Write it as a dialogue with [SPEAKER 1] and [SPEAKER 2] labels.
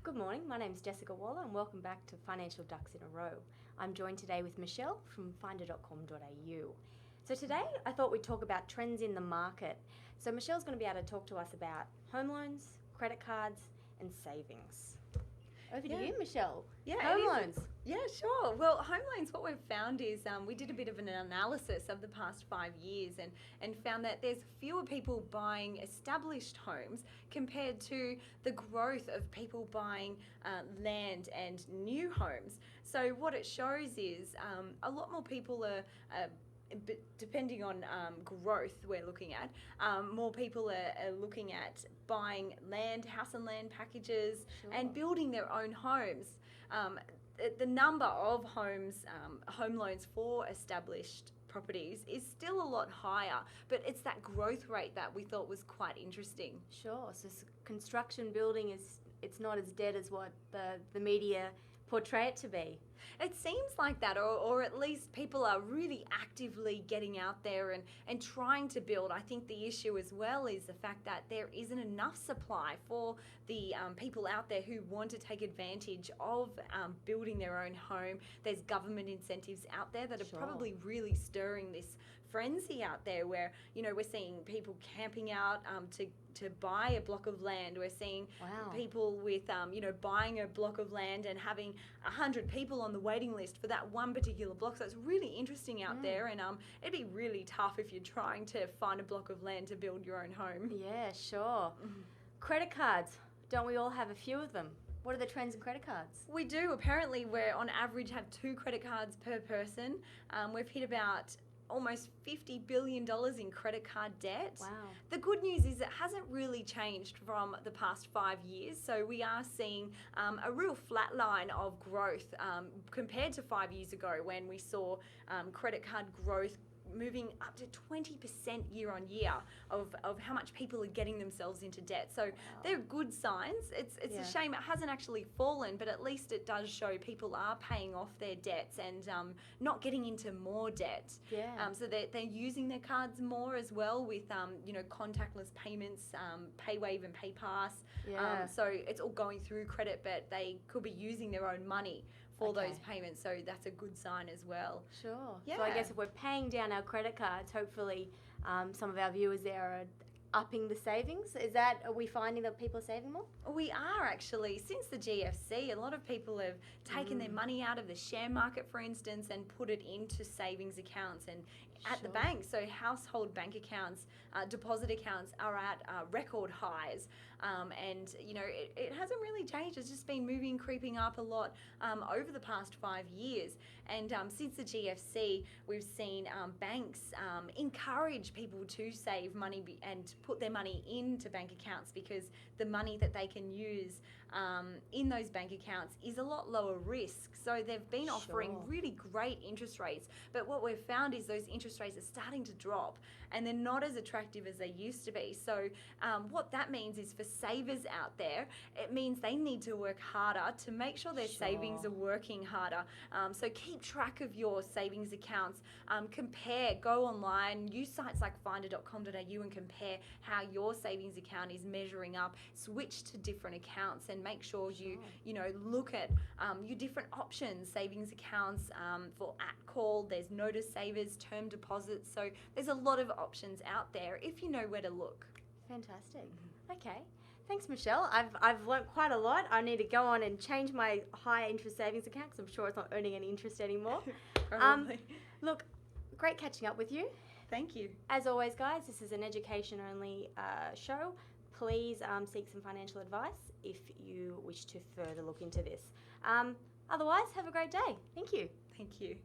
[SPEAKER 1] Good morning, my name is Jessica Waller and welcome back to Financial Ducks in a Row. I'm joined today with Michelle from finder.com.au. So today I thought we'd talk about trends in the market. So Michelle's going to be able to talk to us about home loans, credit cards and savings. Over to you, Michelle. Home loans.
[SPEAKER 2] Yeah, sure. Well, home loans, what we've found is we did a bit of an analysis of the past 5 years and found that there's fewer people buying established homes compared to the growth of people buying land and new homes. So what it shows is a lot more people are depending on growth we're looking at, more people are looking at buying land, house and land packages, and building their own homes. The number of homes, home loans for established properties is still a lot higher, but it's that growth rate that we thought was quite interesting.
[SPEAKER 1] Sure, so construction building it's not as dead as what the media portray it to be.
[SPEAKER 2] It seems like that, or at least people are really actively getting out there and trying to build. I think the issue as well is the fact that there isn't enough supply for the people out there who want to take advantage of building their own home. There's government incentives out there that are probably really stirring this frenzy out there where, you know, we're seeing people camping out to buy a block of land. We're seeing people with, buying a block of land and having 100 people on the waiting list for that one particular block. So it's really interesting out there, and it'd be really tough if you're trying to find a block of land to build your own home.
[SPEAKER 1] Yeah, sure. Credit cards, don't we all have a few of them? What are the trends in credit cards?
[SPEAKER 2] We do. Apparently, we're on average have 2 credit cards per person. We've hit about almost $50 billion in credit card debt.
[SPEAKER 1] Wow.
[SPEAKER 2] The good news is it hasn't really changed from the past 5 years. So we are seeing a real flat line of growth compared to 5 years ago when we saw credit card growth moving up to 20% year on year of how much people are getting themselves into debt. So they're good signs. It's a shame it hasn't actually fallen, but at least it does show people are paying off their debts and not getting into more debt. So they're using their cards more as well with contactless payments, PayWave and PayPass. So it's all going through credit, but they could be using their own money for those payments, so that's a good sign as well.
[SPEAKER 1] Sure. So I guess if we're paying down our credit cards, hopefully some of our viewers there are upping the savings. Are we finding that people are saving more?
[SPEAKER 2] We are actually. Since the GFC, a lot of people have taken their money out of the share market, for instance, and put it into savings accounts and at the bank. So household bank accounts, deposit accounts are at record highs. And, it hasn't really changed. It's just been creeping up a lot over the past 5 years. And since the GFC, we've seen banks encourage people to save money and put their money into bank accounts because the money that they can use in those bank accounts is a lot lower risk. So they've been offering really great interest rates. But what we've found is those interest rates are starting to drop and they're not as attractive as they used to be. So what that means is for savers out there, it means they need to work harder to make sure their savings are working harder. So keep track of your savings accounts, go online, use sites like finder.com.au and compare how your savings account is measuring up, switch to different accounts and make sure you look at your different options, savings accounts for at call, there's notice savers, term deposits. So there's a lot of options out there if you know where to look.
[SPEAKER 1] Fantastic. Okay. Thanks, Michelle. I've learnt quite a lot. I need to go on and change my high interest savings account because I'm sure it's not earning any interest anymore.
[SPEAKER 2] Probably.
[SPEAKER 1] Look, great catching up with you.
[SPEAKER 2] Thank you.
[SPEAKER 1] As always, guys, this is an education-only show. Please seek some financial advice if you wish to further look into this. Otherwise, have a great day. Thank you.
[SPEAKER 2] Thank you.